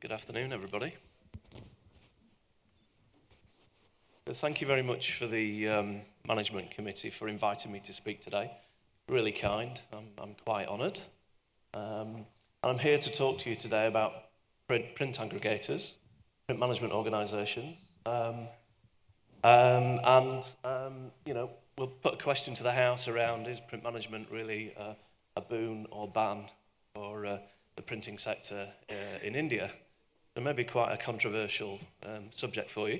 Good afternoon, everybody. Thank you very much for the management committee for inviting me to speak today. Really kind. I'm quite honoured. And I'm here to talk to you today about print aggregators, print management organisations, we'll put a question to the House around: is print management really a boon or ban for the printing sector in India? It may be quite a controversial subject for you,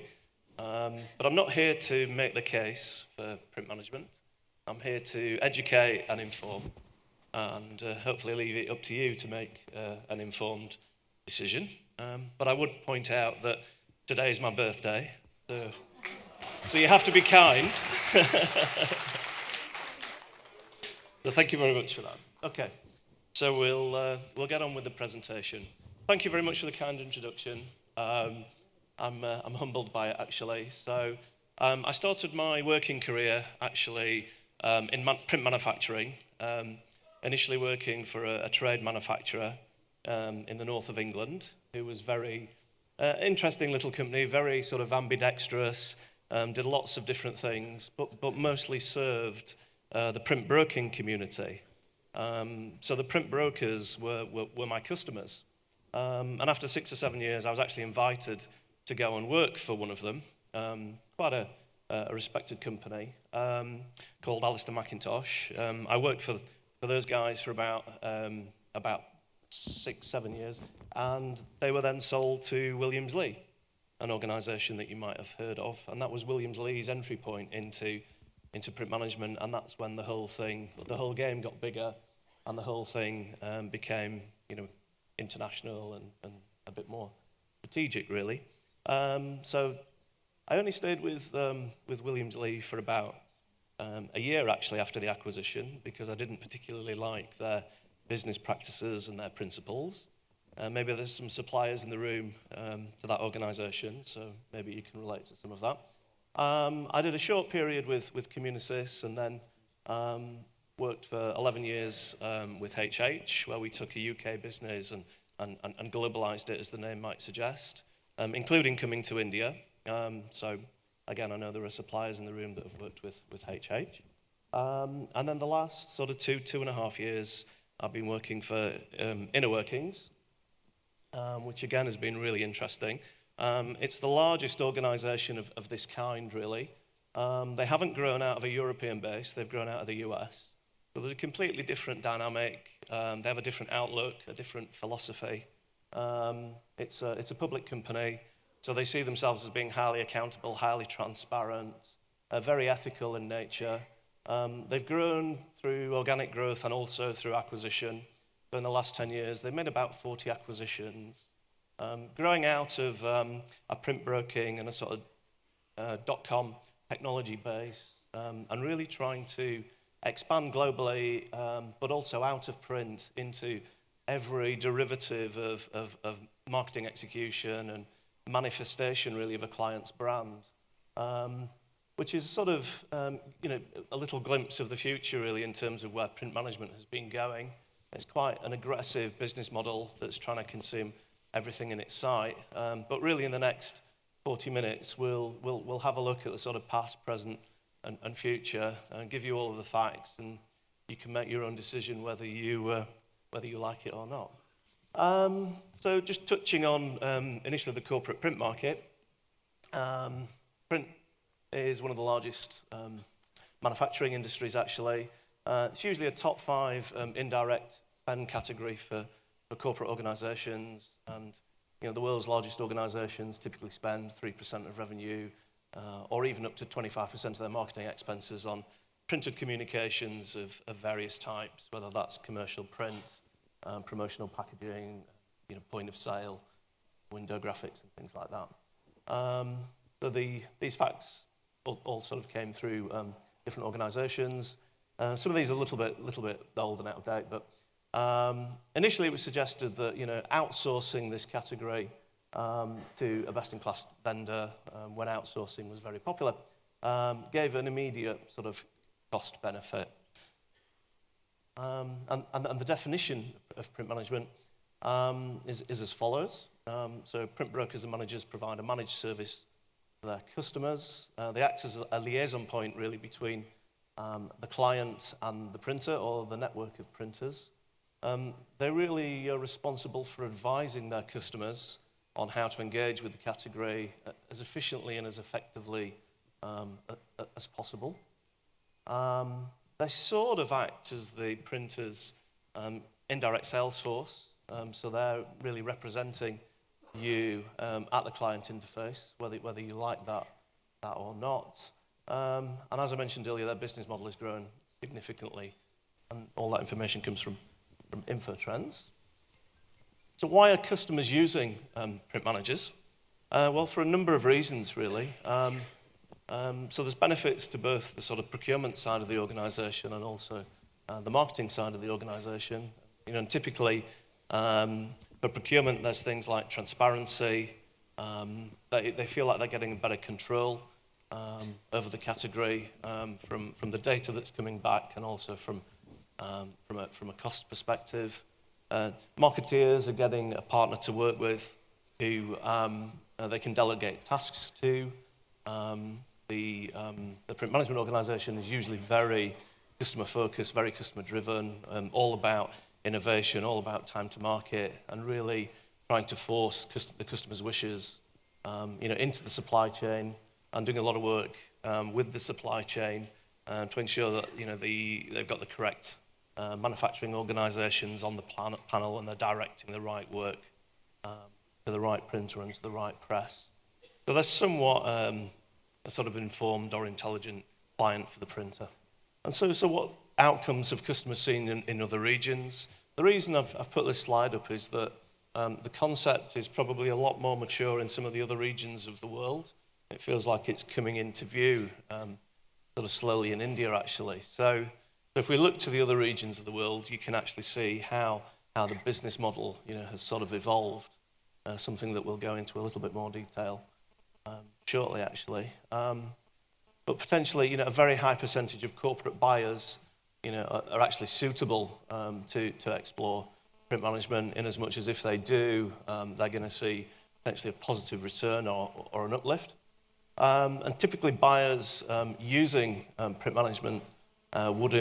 but I'm not here to make the case for print management. I'm here to educate and inform, and hopefully leave it up to you to make an informed decision. But I would point out that today is my birthday, so you have to be kind. So thank you very much for that. Okay, so we'll get on with the presentation. Thank you very much for the kind introduction. I'm humbled by it, actually. So I started my working career actually in print manufacturing, initially working for a trade manufacturer in the north of England, who was very interesting little company, very sort of ambidextrous, did lots of different things, but mostly served the print broking community. So the print brokers were my customers. And after 6 or 7 years, I was actually invited to go and work for one of them, quite a respected company called Alistair Macintosh. I worked for those guys for about 6-7 years, and they were then sold to Williams Lee, an organisation that you might have heard of, and that was Williams Lee's entry point into print management, and that's when the whole game got bigger, and the whole thing became, international and a bit more strategic, really. So I only stayed with Williams Lee for about a year, actually, after the acquisition, because I didn't particularly like their business practices and their principles. Maybe there's some suppliers in the room to that organisation, so maybe you can relate to some of that. I did a short period with Communisys, and then worked for 11 years with HH, where we took a UK business and globalised it, as the name might suggest, including coming to India. So again, I know there are suppliers in the room that have worked with HH. And then the last sort of 2.5 years, I've been working for Inner Workings, which again has been really interesting. It's the largest organisation of this kind, really. They haven't grown out of a European base, they've grown out of the US. So there's a completely different dynamic. They have a different outlook, a different philosophy. It's a public company, so they see themselves as being highly accountable, highly transparent, very ethical in nature. They've grown through organic growth and also through acquisition. So in the last 10 years, they've made about 40 acquisitions, growing out of a print broking and a sort of .com technology base, and really trying to expand globally, but also out of print into every derivative of marketing execution and manifestation, really, of a client's brand, which is sort of, a little glimpse of the future, really, in terms of where print management has been going. It's quite an aggressive business model that's trying to consume everything in its sight. But really, in the next 40 minutes, we'll have a look at the sort of past, present, and future, and give you all of the facts, and you can make your own decision whether you like it or not. So just touching on initially the corporate print market. Print is one of the largest manufacturing industries, actually. It's usually a top 5 indirect spend category for corporate organisations, and the world's largest organisations typically spend 3% of revenue, or even up to 25% of their marketing expenses on printed communications of various types, whether that's commercial print, promotional packaging, point of sale, window graphics, and things like that. So these facts all sort of came through different organisations. Some of these are a little bit old and out of date, but initially it was suggested that outsourcing this category to a best-in-class vendor, when outsourcing was very popular, gave an immediate sort of cost benefit. And the definition of print management is as follows. So print brokers and managers provide a managed service to their customers. They act as a liaison point really between the client and the printer or the network of printers. They really are responsible for advising their customers on how to engage with the category as efficiently and as effectively as possible. They sort of act as the printer's indirect sales force, so they're really representing you at the client interface, whether you like that or not. And as I mentioned earlier, their business model has grown significantly, and all that information comes from InfoTrends. So why are customers using print managers? Well, for a number of reasons, really. So there's benefits to both the sort of procurement side of the organisation and also the marketing side of the organisation. You know, and typically for procurement, there's things like transparency. They feel like they're getting better control over the category from the data that's coming back, and also from a cost perspective. Marketeers are getting a partner to work with who they can delegate tasks to. The print management organisation is usually very customer focused, very customer driven, all about innovation, all about time to market, and really trying to force the customer's wishes into the supply chain, and doing a lot of work with the supply chain to ensure that they've got the correct manufacturing organisations on the panel, and they're directing the right work to the right printer and to the right press. So they're somewhat a sort of informed or intelligent client for the printer. And so what outcomes have customers seen in other regions? The reason I've put this slide up is that the concept is probably a lot more mature in some of the other regions of the world. It feels like it's coming into view sort of slowly in India, actually. So if we look to the other regions of the world, you can actually see how the business model has sort of evolved, something that we'll go into a little bit more detail shortly, actually. But potentially, a very high percentage of corporate buyers, are actually suitable to explore print management, in as much as if they do, they're going to see potentially a positive return or an uplift. And typically, buyers using print management would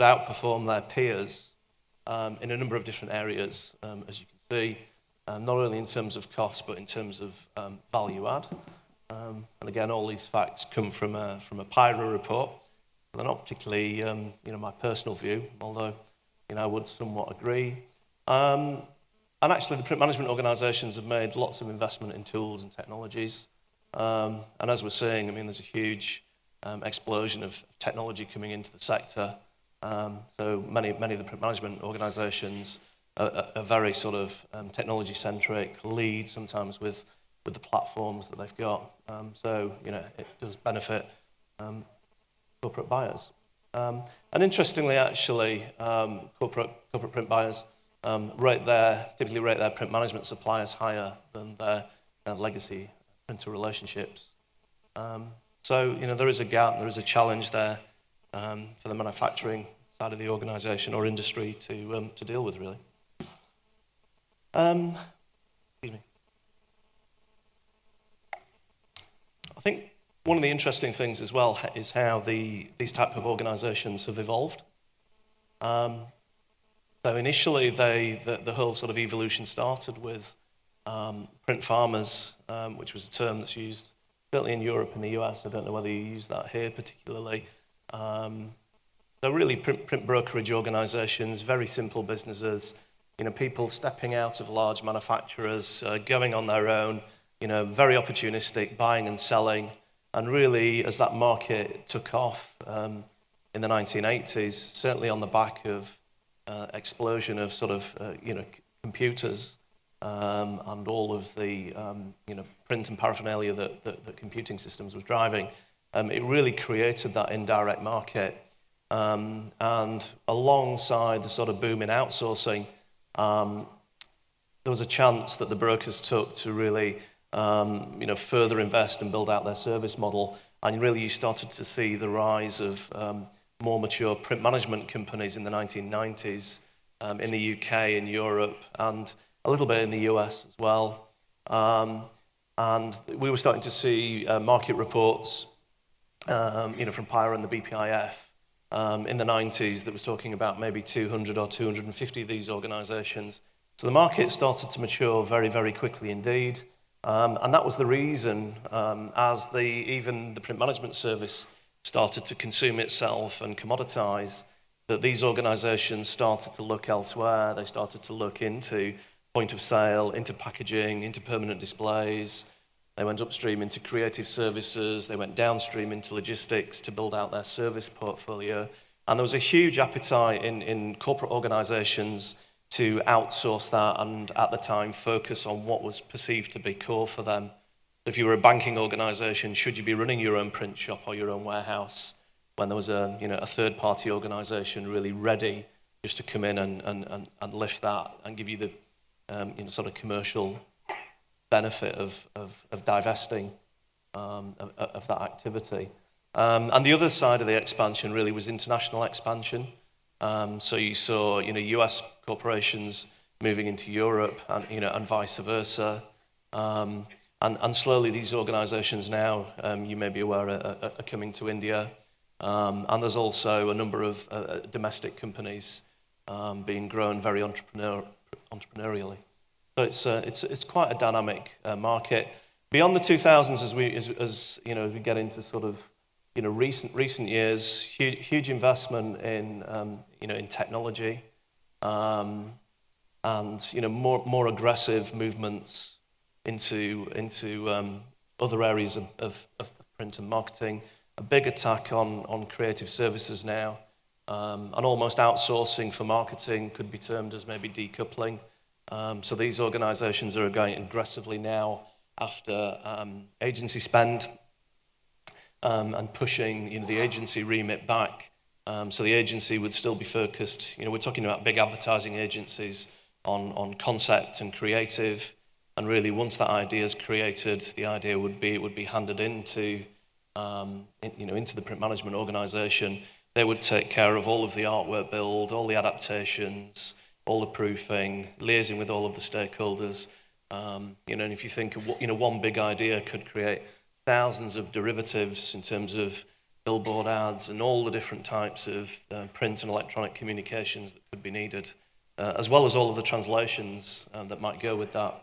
outperform their peers in a number of different areas, as you can see, not only in terms of cost, but in terms of value add. And again, all these facts come from a PIRA report. They're not particularly, my personal view, although, I would somewhat agree. And actually, the print management organisations have made lots of investment in tools and technologies. And as we're seeing, there's a huge explosion of technology coming into the sector. So many of the print management organisations are very sort of technology-centric, lead sometimes with the platforms that they've got. So, it does benefit corporate buyers. And interestingly, actually, corporate print buyers typically rate their print management suppliers higher than their legacy printer relationships. So, there is a gap, there is a challenge there for the manufacturing side of the organisation or industry to deal with, really. Excuse me. I think one of the interesting things as well is how these type of organisations have evolved. So initially, the whole sort of evolution started with print farmers, which was a term that's used certainly in Europe and the US. I don't know whether you use that here particularly. They're really print brokerage organisations, very simple businesses. People stepping out of large manufacturers, going on their own. Very opportunistic, buying and selling. And really, as that market took off in the 1980s, certainly on the back of explosion of sort of, computers and all of the, print and paraphernalia that computing systems was driving, it really created that indirect market. And alongside the sort of boom in outsourcing, there was a chance that the brokers took to really further invest and build out their service model. And really you started to see the rise of more mature print management companies in the 1990s in the UK, in Europe, and a little bit in the US as well. And we were starting to see market reports, from PIRA and the BPIF in the 90s that was talking about maybe 200 or 250 of these organisations. So the market started to mature very, very quickly indeed. And that was the reason, as even the print management service started to consume itself and commoditise, that these organisations started to look elsewhere. They started to look into point of sale, into packaging, into permanent displays. They went upstream into creative services. They went downstream into logistics to build out their service portfolio. And there was a huge appetite in corporate organisations to outsource that and, at the time, focus on what was perceived to be core for them. If you were a banking organisation, should you be running your own print shop or your own warehouse, when there was a third-party organisation really ready just to come in and lift that and give you the sort of commercial benefit of divesting of that activity. And the other side of the expansion really was international expansion. So you saw, US corporations moving into Europe, and vice versa. And slowly these organisations now, you may be aware, are coming to India. And there's also a number of domestic companies being grown very entrepreneurially. So it's quite a dynamic market. Beyond the 2000s, as we get into sort of recent years, huge investment in technology, and more aggressive movements into other areas of print and marketing. A big attack on creative services now, and almost outsourcing for marketing could be termed as maybe decoupling. So these organisations are going aggressively now after agency spend, and pushing the agency remit back. So the agency would still be focused. We're talking about big advertising agencies on concept and creative, and really once that idea is created, the idea would be handed into the print management organisation. They would take care of all of the artwork build, all the adaptations, all the proofing, liaising with all of the stakeholders. And if you think of one big idea could create thousands of derivatives in terms of billboard ads and all the different types of print and electronic communications that could be needed, as well as all of the translations that might go with that.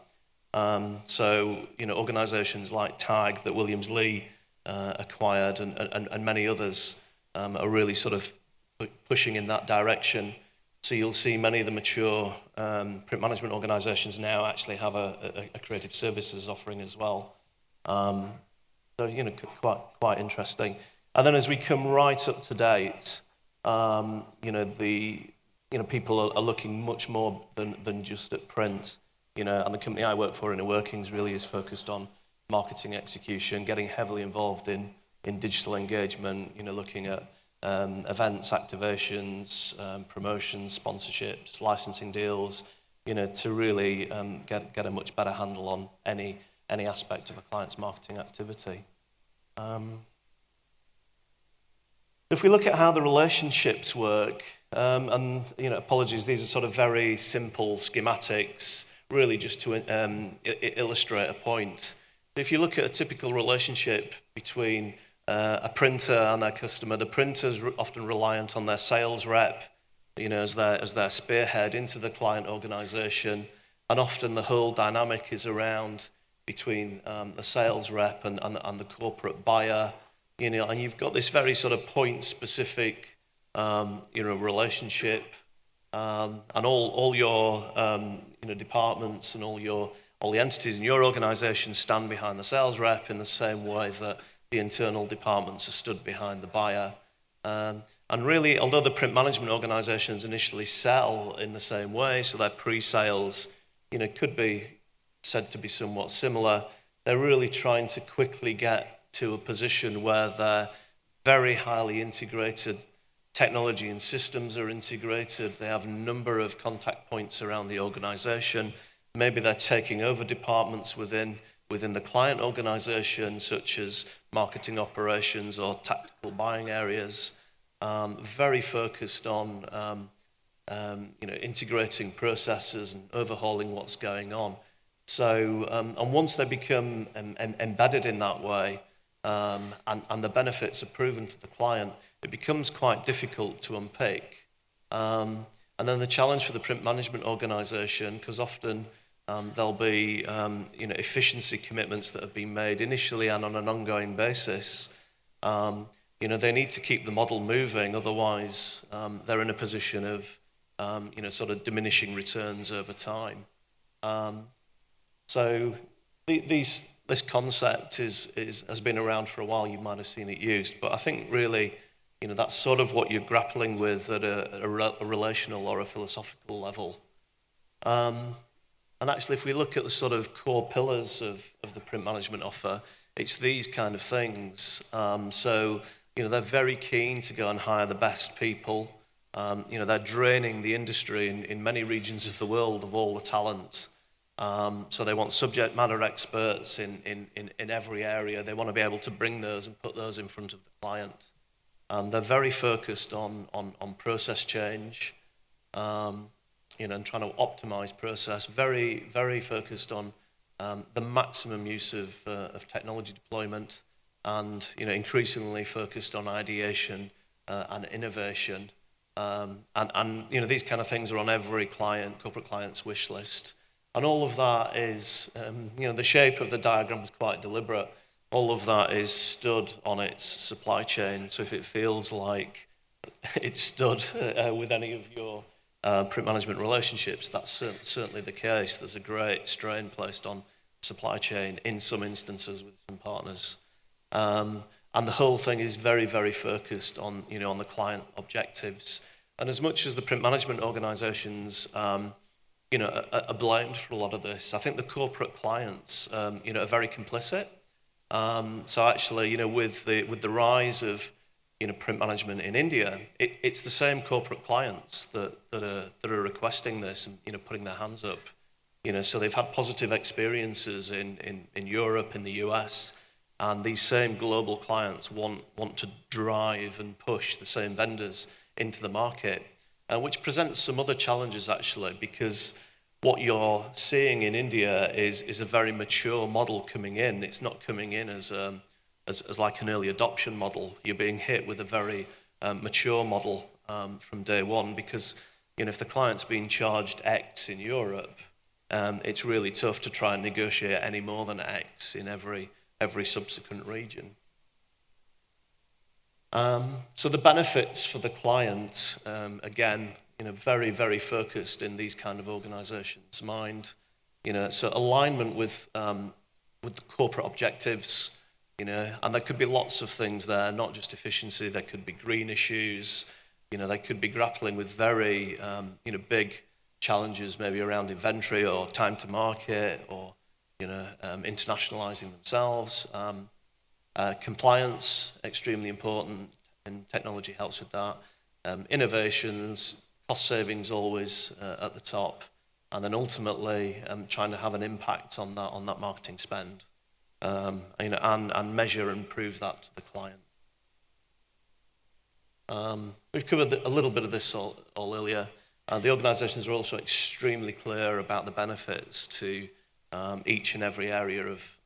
So organisations like TAG that Williams Lee acquired and many others are really sort of pushing in that direction. So you'll see many of the mature print management organisations now actually have a creative services offering as well. So quite interesting. And then as we come right up to date, people are looking much more than just at print. And the company I work for, Inner Workings, really is focused on marketing execution, getting heavily involved in digital engagement. Looking at events, activations, promotions, sponsorships, licensing deals, to really get a much better handle on any aspect of a client's marketing activity. If we look at how the relationships work, and apologies, these are sort of very simple schematics, really just to illustrate a point. If you look at a typical relationship between a printer and their customer, the printer's often reliant on their sales rep, as their spearhead into the client organisation, and often the whole dynamic is around between the sales rep and the corporate buyer, and you've got this very sort of point-specific, relationship, and all your departments and all the entities in your organisation stand behind the sales rep in the same way that the internal departments are stood behind the buyer. And really, although the print management organisations initially sell in the same way, so their pre-sales, could be said to be somewhat similar, they're really trying to quickly get to a position where they're very highly integrated. Technology and systems are integrated. They have a number of contact points around the organisation. Maybe they're taking over departments within the client organisation, such as marketing operations or tactical buying areas. Very focused on integrating processes and overhauling what's going on. So, and once they become embedded in that way, and the benefits are proven to the client, it becomes quite difficult to unpick. And then the challenge for the print management organisation, because often there'll be efficiency commitments that have been made initially and on an ongoing basis. They need to keep the model moving, otherwise they're in a position of sort of diminishing returns over time. So this concept has been around for a while. You might have seen it used, but I think really, that's sort of what you're grappling with at a relational or a philosophical level. And actually, if we look at the sort of core pillars of the print management offer, it's these kind of things. So they're very keen to go and hire the best people. They're draining the industry in many regions of the world of all the talent. So they want subject matter experts in every area. They want to be able to bring those and put those in front of the client. They're very focused on process change, and trying to optimize process. Very, very focused on the maximum use of technology deployment, and increasingly focused on ideation and innovation. And these kind of things are on every corporate client's wish list. And all of that is, the shape of the diagram is quite deliberate. All of that is stood on its supply chain. So if it feels like it's stood with any of your print management relationships, that's certainly the case. There's a great strain placed on supply chain in some instances with some partners. And the whole thing is very, very focused on, on the client objectives. And as much as the print management organizations, are blamed for a lot of this, I think the corporate clients, are very complicit. So actually, with the rise of, print management in India, it's the same corporate clients that are requesting this and, putting their hands up. So they've had positive experiences in Europe, in the US, and these same global clients want to drive and push the same vendors into the market, which presents some other challenges actually, because what you're seeing in India is a very mature model coming in. It's not coming in as like an early adoption model. You're being hit with a very mature model from day one, because if the client's being charged X in Europe, it's really tough to try and negotiate any more than X in every subsequent region. So the benefits for the client, again, very, very focused in these kind of organizations' mind. So alignment with the corporate objectives, and there could be lots of things there, not just efficiency. There could be green issues. They could be grappling with very, big challenges, maybe around inventory or time to market, or internationalizing themselves. Compliance, extremely important, and technology helps with that. Innovations, cost savings always at the top, and then ultimately trying to have an impact on that marketing spend, and measure and prove that to the client. We've covered a little bit of this all earlier. The organisations are also extremely clear about the benefits to each and every area of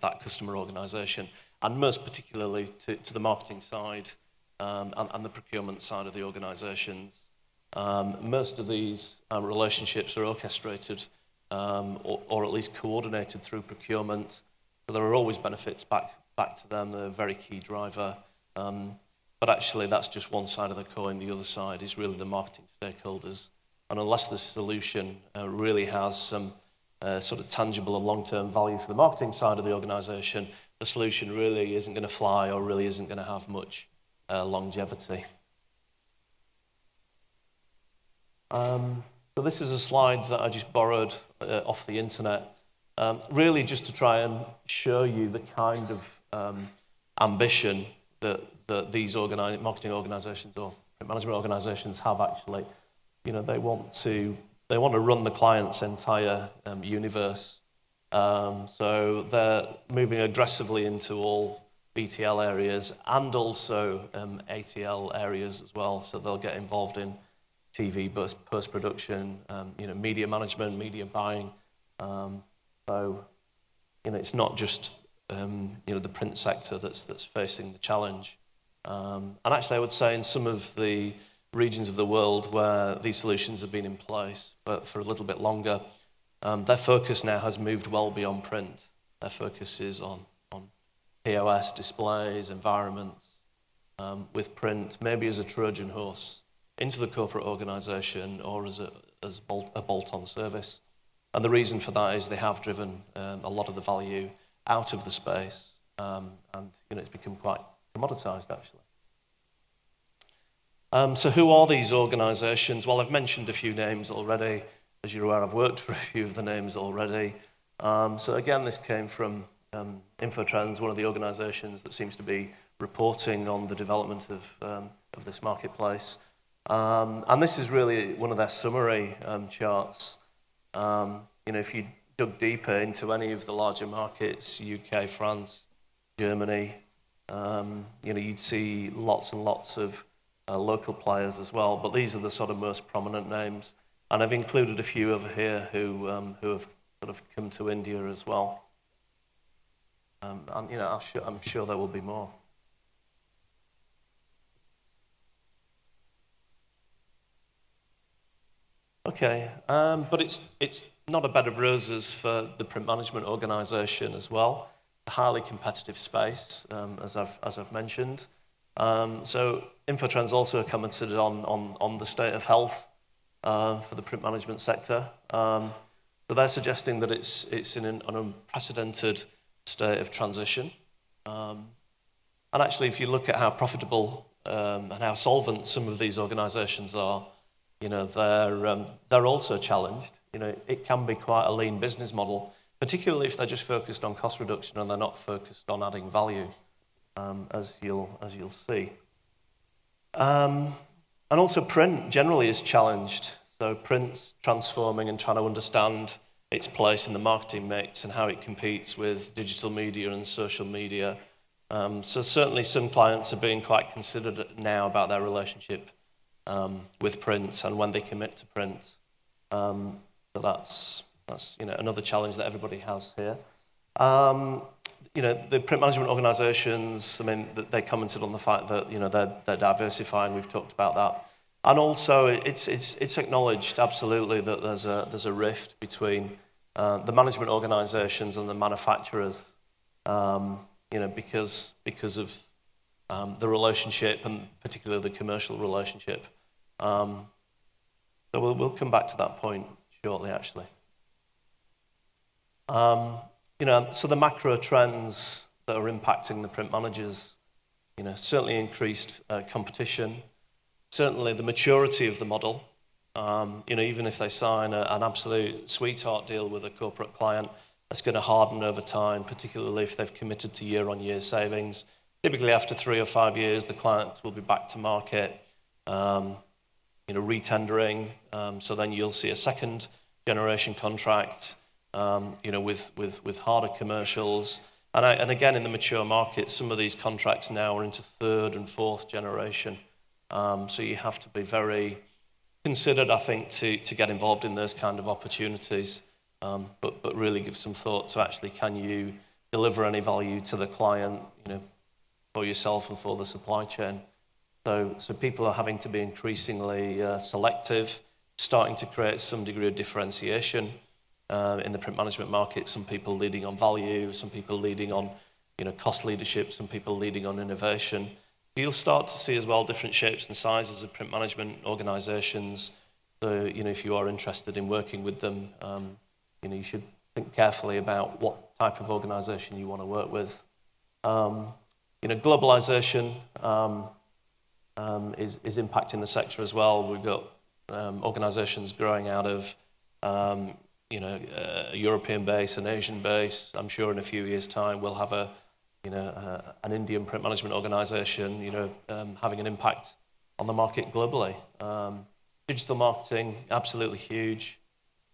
that customer organisation, and most particularly to the marketing side and the procurement side of the organisations. Most of these relationships are orchestrated or at least coordinated through procurement. So there are always benefits back to them. They're a very key driver. But actually, that's just one side of the coin. The other side is really the marketing stakeholders. And unless the solution really has some sort of tangible and long-term value for the marketing side of the organisation, the solution really isn't going to fly or really isn't going to have much longevity. So this is a slide that I just borrowed off the internet, really just to try and show you the kind of ambition that these marketing organisations or management organisations have actually. They want to run the client's entire universe. So they're moving aggressively into all BTL areas and also ATL areas as well. So they'll get involved in TV post-production, media management, media buying. So, it's not just the print sector that's facing the challenge. And actually, I would say in some of the regions of the world where these solutions have been in place for a little bit longer, their focus now has moved well beyond print. Their focus is on POS, displays, environments, with print maybe as a Trojan horse into the corporate organisation or as a bolt-on service. And the reason for that is they have driven a lot of the value out of the space, and it's become quite commoditised actually. So who are these organisations? Well, I've mentioned a few names already. As you're aware, I've worked for a few of the names already. So again, this came from Infotrends, one of the organisations that seems to be reporting on the development of this marketplace. And this is really one of their summary charts. If you dug deeper into any of the larger markets, UK, France, Germany, you'd see lots and lots of local players as well. But these are the sort of most prominent names. And I've included a few over here who have sort of come to India as well. And I'm sure there will be more. Okay, but it's not a bed of roses for the print management organisation as well. A highly competitive space, as I've mentioned. So Infotrends also commented on the state of health for the print management sector. So they're suggesting that it's in an unprecedented state of transition. And actually, if you look at how profitable and how solvent some of these organisations are, they're also challenged. It can be quite a lean business model, particularly if they're just focused on cost reduction and they're not focused on adding value, as you'll see. And also print generally is challenged. So print's transforming and trying to understand its place in the marketing mix and how it competes with digital media and social media. So certainly some clients are being quite considered now about their relationship with print and when they commit to print. So that's another challenge that everybody has here. The print management organisations, they commented on the fact that they're diversifying. We've talked about that, and also it's acknowledged absolutely that there's a rift between the management organisations and the manufacturers, because of the relationship and particularly the commercial relationship. So we'll come back to that point shortly, actually. So the macro trends that are impacting the print managers, certainly increased competition, certainly the maturity of the model. Even if they sign an absolute sweetheart deal with a corporate client, that's going to harden over time, particularly if they've committed to year-on-year savings. Typically, after 3 or 5 years, the clients will be back to market, retendering. So then you'll see a second generation contract, with harder commercials. And again, in the mature market, some of these contracts now are into 3rd and 4th generation. So you have to be very considered, I think, to get involved in those kind of opportunities, but really give some thought to actually, can you deliver any value to the client, for yourself and for the supply chain. So people are having to be increasingly selective, starting to create some degree of differentiation in the print management market. Some people leading on value, some people leading on cost leadership, some people leading on innovation. You'll start to see as well different shapes and sizes of print management organisations. So if you are interested in working with them, you should think carefully about what type of organisation you want to work with. Globalisation is impacting the sector as well. We've got organisations growing out of a European base, an Asian base. I'm sure in a few years' time we'll have an Indian print management organisation, having an impact on the market globally. Digital marketing, absolutely huge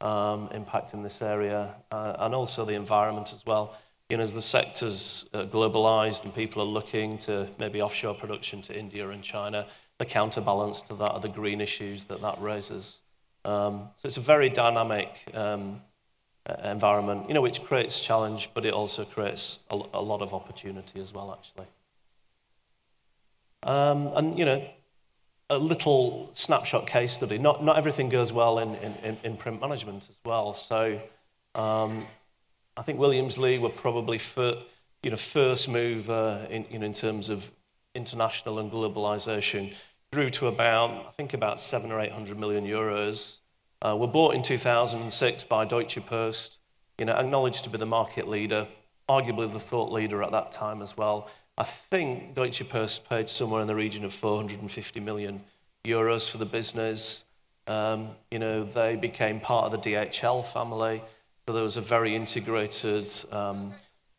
impact in this area, and also the environment as well. As the sector's globalised and people are looking to maybe offshore production to India and China, the counterbalance to that are the green issues that raises. So it's a very dynamic environment, which creates challenge, but it also creates a lot of opportunity as well, actually. And a little snapshot case study. Not everything goes well in print management as well. So I think Williams Lee were probably first mover in terms of international and globalization. Grew to about 700 or 800 million euros. Were bought in 2006 by Deutsche Post. Acknowledged to be the market leader, arguably the thought leader at that time as well. I think Deutsche Post paid somewhere in the region of 450 million euros for the business. They became part of the DHL family, so there was a very integrated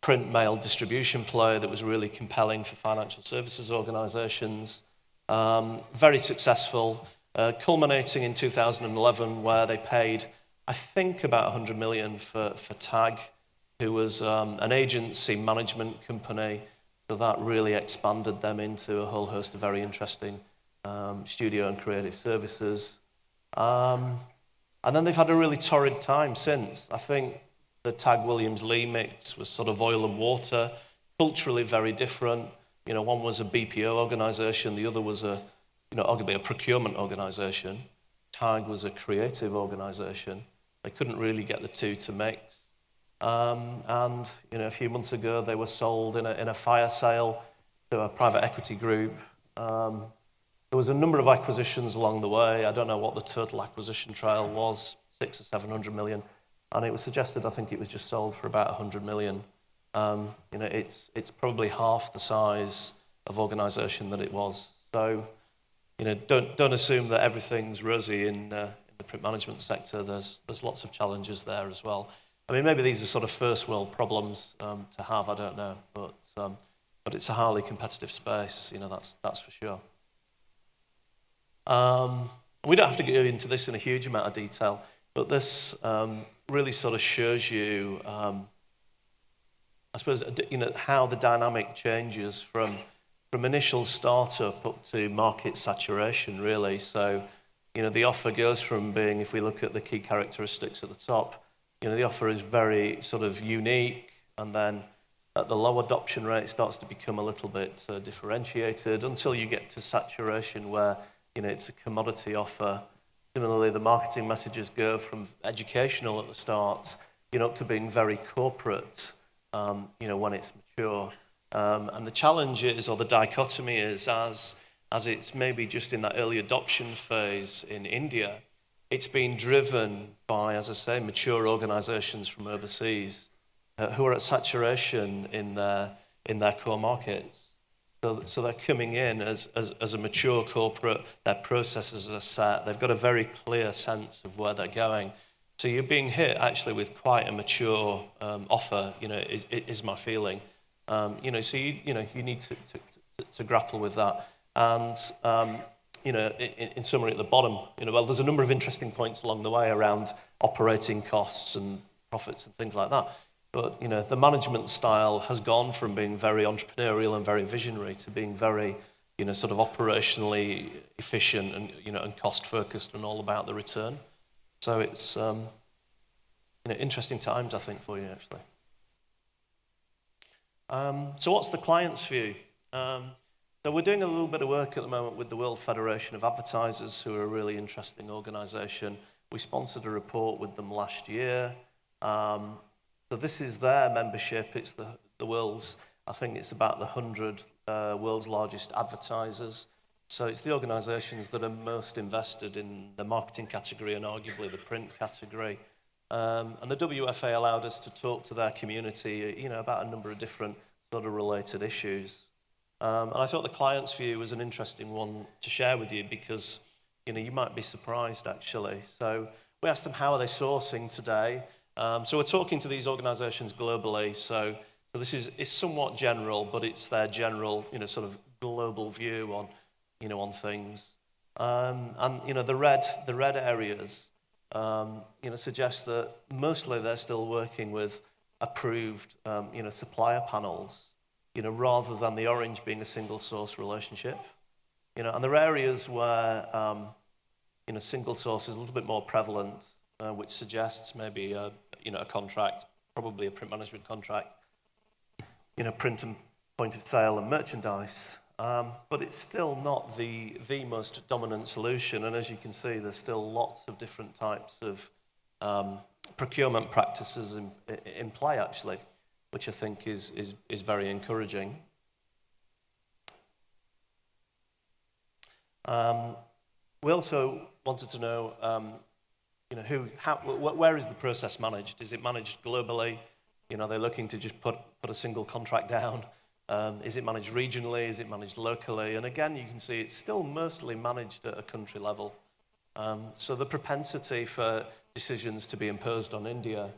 print mail distribution player that was really compelling for financial services organizations. Very successful, culminating in 2011 where they paid, I think, about 100 million for TAG, who was an agency management company. So that really expanded them into a whole host of very interesting studio and creative services. And then they've had a really torrid time since. I think the TAG Williams Lee mix was sort of oil and water, culturally very different. One was a BPO organization, the other was arguably a procurement organization. TAG was a creative organization. They couldn't really get the two to mix. And a few months ago, they were sold in a fire sale to a private equity group. There was a number of acquisitions along the way. I don't know what the total acquisition trail was, 600 or 700 million. And it was suggested, I think it was just sold for about 100 million. It's probably half the size of organisation that it was. So, don't assume that everything's rosy in the print management sector. There's lots of challenges there as well. I mean, maybe these are sort of first world problems to have. I don't know, but it's a highly competitive space. That's for sure. We don't have to go into this in a huge amount of detail, but this really sort of shows you, I suppose, how the dynamic changes from initial startup up to market saturation, really. So, the offer goes from being, if we look at the key characteristics at the top, the offer is very sort of unique, and then at the low adoption rate starts to become a little bit differentiated until you get to saturation where, it's a commodity offer. Similarly, the marketing messages go from educational at the start, up to being very corporate, when it's mature. And the challenge is, or the dichotomy is, as it's maybe just in that early adoption phase in India, it's been driven by, as I say, mature organizations from overseas who are at saturation in their core markets. So they're coming in as a mature corporate, their processes are set, they've got a very clear sense of where they're going. So you're being hit actually with quite a mature offer, is my feeling. So you need to grapple with that. And in summary at the bottom, there's a number of interesting points along the way around operating costs and profits and things like that. But, the management style has gone from being very entrepreneurial and very visionary to being very, sort of operationally efficient and, and cost-focused and all about the return. So it's, interesting times, I think, for you, actually. So what's the client's view? So we're doing a little bit of work at the moment with the World Federation of Advertisers, who are a really interesting organisation. We sponsored a report with them last year. So this is their membership. It's the world's, I think it's about the 100 world's largest advertisers. So it's the organisations that are most invested in the marketing category and arguably the print category. And the WFA allowed us to talk to their community, about a number of different sort of related issues. And I thought the client's view was an interesting one to share with you because, you might be surprised, actually. So we asked them, how are they sourcing today? So we're talking to these organisations globally. So this is somewhat general, but it's their general, sort of global view on, on things. And the red areas, suggest that mostly they're still working with approved, supplier panels, rather than the orange being a single source relationship. And there are areas where single source is a little bit more prevalent, which suggests maybe a contract, probably a print management contract, print and point of sale and merchandise. But it's still not the most dominant solution. And as you can see, there's still lots of different types of procurement practices in play, actually, which I think is very encouraging. We also wanted to know, where is the process managed? Is it managed globally? They're looking to just put a single contract down. Is it managed regionally? Is it managed locally? And again, you can see it's still mostly managed at a country level. So the propensity for decisions to be imposed on India,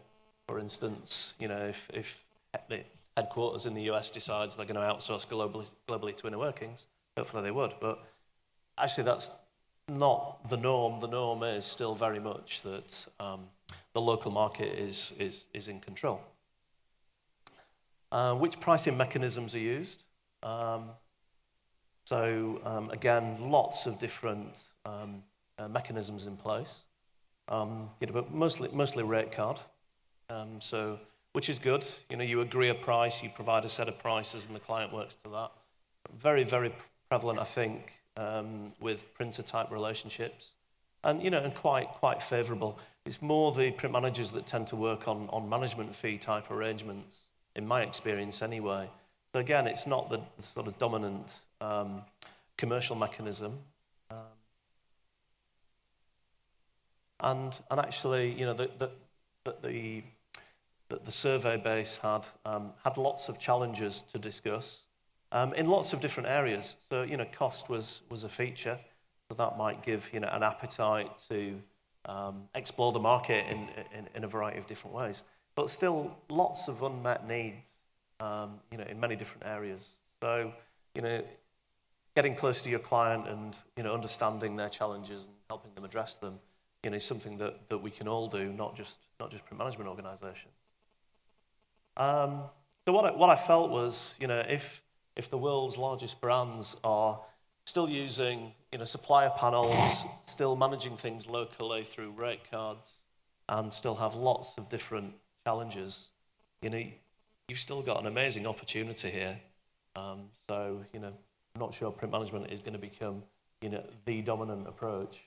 for instance, if the headquarters in the US decides they're going to outsource globally to inner workings, hopefully they would. But actually, that's not the norm. The norm is still very much that the local market is in control. Which pricing mechanisms are used? Again, lots of different mechanisms in place, but mostly rate card. Which is good. You agree a price, you provide a set of prices, and the client works to that. Very, very prevalent, I think, with printer-type relationships, and quite favourable. It's more the print managers that tend to work on management fee-type arrangements, in my experience anyway. So again, it's not the sort of dominant commercial mechanism. And actually, the survey base had lots of challenges to discuss in lots of different areas. So cost was a feature, so that might give an appetite to explore the market in a variety of different ways. But still, lots of unmet needs, in many different areas. So, getting close to your client and understanding their challenges and helping them address them, is something that we can all do, not just print management organisations. So what I felt was, if the world's largest brands are still using supplier panels, still managing things locally through rate cards, and still have lots of different challenges, you've still got an amazing opportunity here. I'm not sure print management is going to become the dominant approach.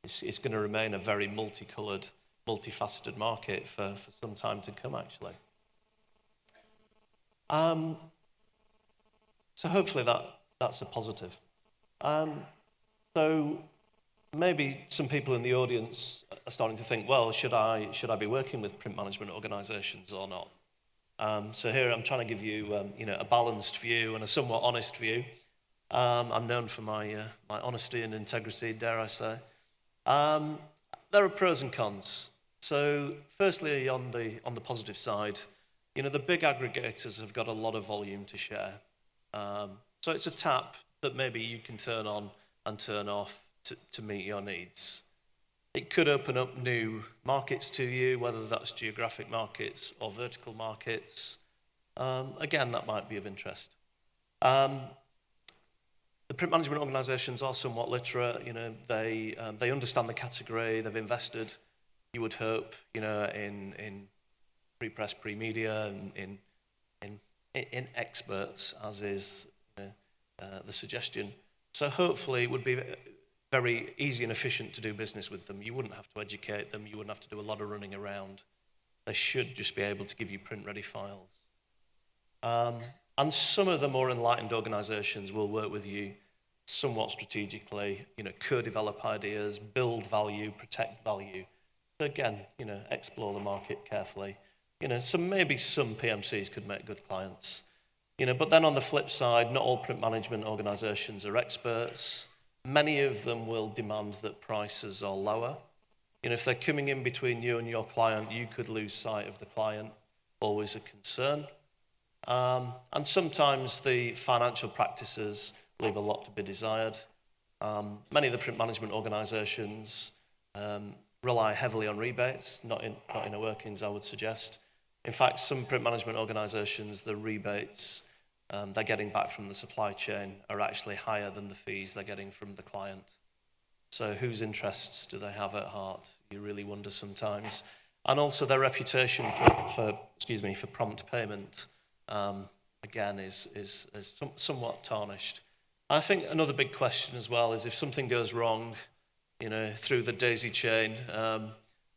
It's going to remain a very multicoloured, multifaceted market for some time to come, actually. So hopefully that's a positive. So maybe some people in the audience are starting to think, well, should I be working with print management organisations or not? So here I'm trying to give you a balanced view and a somewhat honest view. I'm known for my honesty and integrity, dare I say. There are pros and cons. So firstly, on the positive side, the big aggregators have got a lot of volume to share. So it's a tap that maybe you can turn on and turn off to meet your needs. It could open up new markets to you, whether that's geographic markets or vertical markets. Again, that might be of interest. The print management organisations are somewhat literate. They understand the category. They've invested, you would hope, in pre-press, pre-media, and in experts, as is the suggestion. So hopefully it would be very easy and efficient to do business with them. You wouldn't have to educate them. You wouldn't have to do a lot of running around. They should just be able to give you print-ready files. And some of the more enlightened organisations will work with you somewhat strategically, co-develop ideas, build value, protect value. So again, explore the market carefully. Maybe some PMCs could make good clients. But then on the flip side, not all print management organisations are experts. Many of them will demand that prices are lower. If they're coming in between you and your client, you could lose sight of the client, always a concern. And sometimes the financial practices leave a lot to be desired. Many of the print management organisations rely heavily on rebates, not inner workings, I would suggest. In fact, some print management organisations, the rebates they're getting back from the supply chain are actually higher than the fees they're getting from the client. So whose interests do they have at heart? You really wonder sometimes. And also their reputation for prompt payment, again, is somewhat tarnished. I think another big question as well is if something goes wrong, through the daisy chain,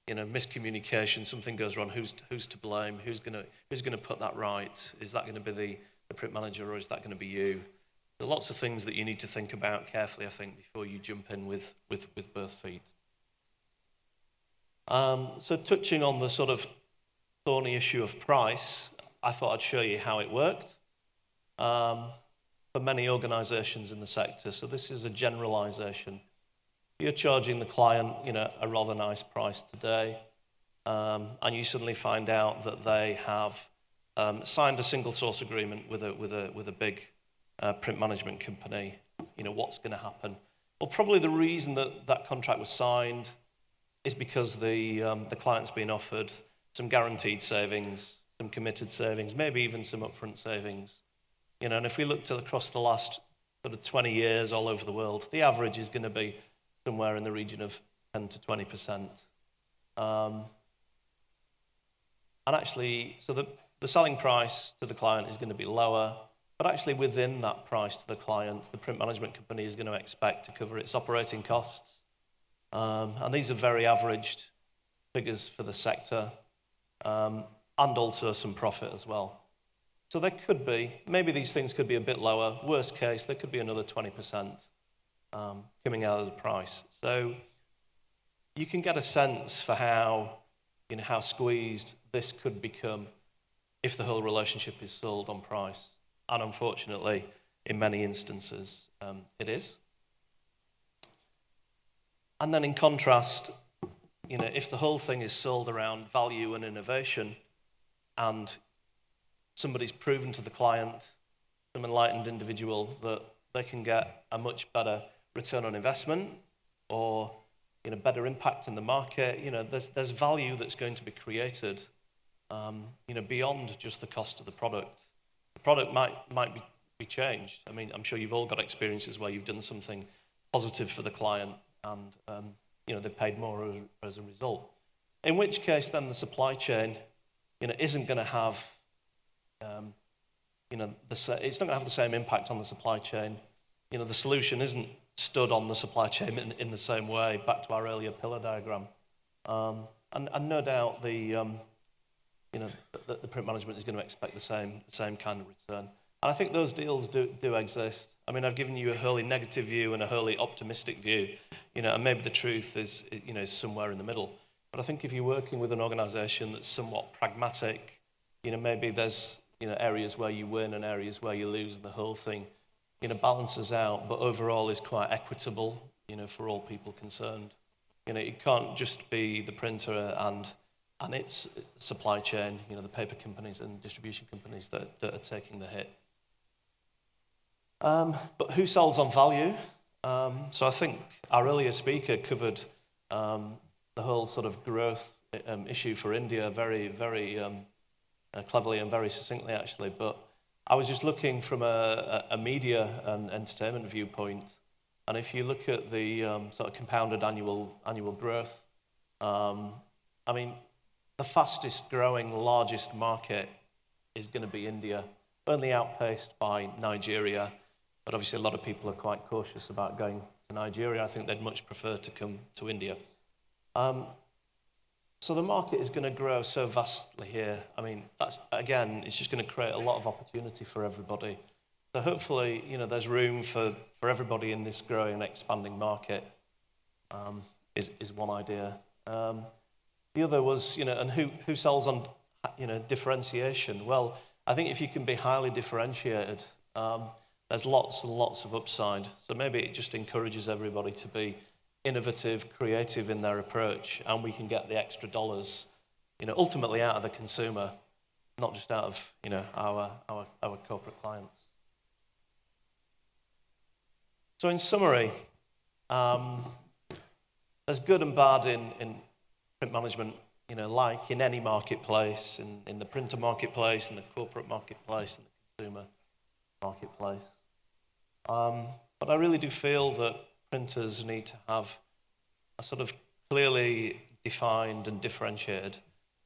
miscommunication, something goes wrong, who's to blame? Who's gonna put that right? Is that going to be the print manager, or is that going to be you? There are lots of things that you need to think about carefully, I think, before you jump in with both feet. So touching on the sort of thorny issue of price, I thought I'd show you how it worked for many organisations in the sector. So this is a generalisation. You're charging the client, a rather nice price today, and you suddenly find out that they have signed a single source agreement with a big print management company. What's going to happen? Well, probably the reason that contract was signed is because the client's been offered some guaranteed savings, some committed savings, maybe even some upfront savings. And if we looked across the last sort of 20 years all over the world, the average is going to be somewhere in the region of 10 to 20%. And actually, so the selling price to the client is going to be lower, but actually within that price to the client, the print management company is going to expect to cover its operating costs. And these are very averaged figures for the sector, and also some profit as well. So there could be, maybe these things could be a bit lower. Worst case, there could be another 20% coming out of the price. So you can get a sense for how squeezed this could become if the whole relationship is sold on price. And unfortunately, in many instances, it is. And then in contrast, if the whole thing is sold around value and innovation, and somebody's proven to the client, some enlightened individual, that they can get a much better return on investment or better impact in the market, there's value that's going to be created beyond just the cost of the product. The product might be changed. I mean, I'm sure you've all got experiences where you've done something positive for the client and they paid more as a result. In which case, then the supply chain, isn't going to have, it's not going to have the same impact on the supply chain. The solution isn't stood on the supply chain in the same way. Back to our earlier pillar diagram, and no doubt the print management is going to expect the same kind of return. And I think those deals do exist. I mean, I've given you a wholly negative view and a wholly optimistic view, and maybe the truth is somewhere in the middle. But I think if you're working with an organisation that's somewhat pragmatic, maybe there's areas where you win and areas where you lose, and the whole thing balances out, but overall is quite equitable, for all people concerned. It can't just be the printer and its supply chain, the paper companies and distribution companies that are taking the hit. But who sells on value? So I think our earlier speaker covered the whole sort of growth issue for India very, very cleverly and very succinctly, actually. But I was just looking from a media and entertainment viewpoint, and if you look at the sort of compounded annual growth, I mean, the fastest growing, largest market is going to be India, only outpaced by Nigeria. But obviously a lot of people are quite cautious about going to Nigeria. I think they'd much prefer to come to India. So the market is going to grow so vastly here. I mean, that's, again, it's just going to create a lot of opportunity for everybody. So hopefully, there's room for everybody in this growing and expanding market, is one idea. The other was, and who sells on, differentiation? Well, I think if you can be highly differentiated, there's lots and lots of upside. So maybe it just encourages everybody to be innovative, creative in their approach, and we can get the extra dollars, ultimately out of the consumer, not just out of, our corporate clients. So in summary, there's good and bad in print management, like in any marketplace, in the printer marketplace, in the corporate marketplace, in the consumer. marketplace. But I really do feel that printers need to have a sort of clearly defined and differentiated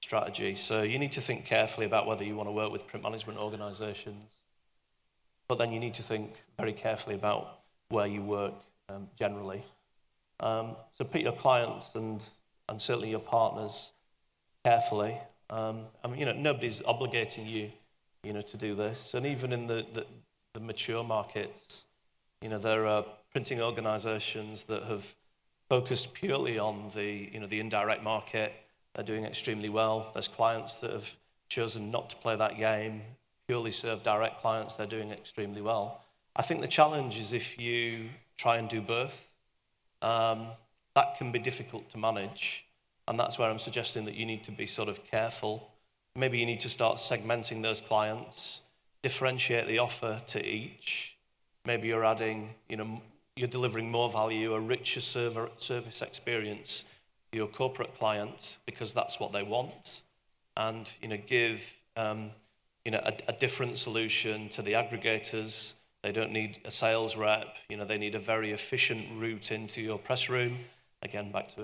strategy. So you need to think carefully about whether you want to work with print management organisations, but then you need to think very carefully about where you work generally. So pick your clients and certainly your partners carefully. Nobody's obligating you, to do this. And even in the mature markets, there are printing organisations that have focused purely on the indirect market. They're doing extremely well. There's clients that have chosen not to play that game, purely serve direct clients. They're doing extremely well. I think the challenge is if you try and do both, that can be difficult to manage. And that's where I'm suggesting that you need to be sort of careful. Maybe you need to start segmenting those clients, differentiate the offer to each. Maybe you're adding, you're delivering more value, a richer service experience to your corporate client because that's what they want. And, give, a different solution to the aggregators. They don't need a sales rep. They need a very efficient route into your press room. Again, back to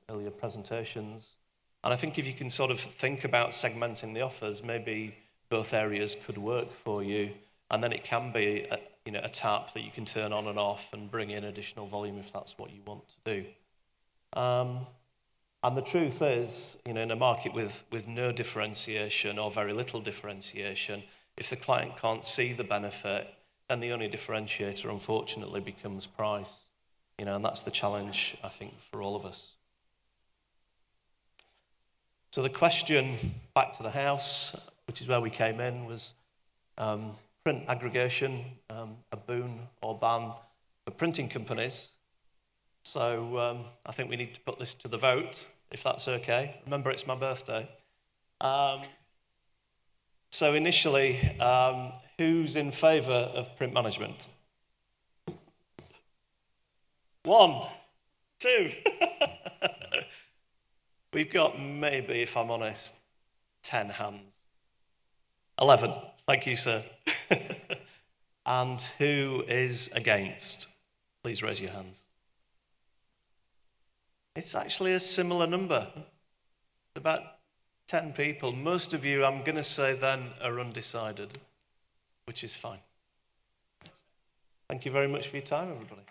earlier presentations. And I think if you can sort of think about segmenting the offers, maybe both areas could work for you. And then it can be a tap that you can turn on and off and bring in additional volume if that's what you want to do. And the truth is, in a market with no differentiation or very little differentiation, if the client can't see the benefit, then the only differentiator, unfortunately, becomes price. And that's the challenge, I think, for all of us. So the question back to the house, which is where we came in, was print aggregation, a boon or ban for printing companies. So I think we need to put this to the vote, if that's okay. Remember, it's my birthday. So initially, who's in favour of print management? 1, 2. We've got maybe, if I'm honest, 10 hands. 11. Thank you, sir. And who is against? Please raise your hands. It's actually a similar number. About 10 people. Most of you, I'm going to say then, are undecided, which is fine. Thank you very much for your time, everybody.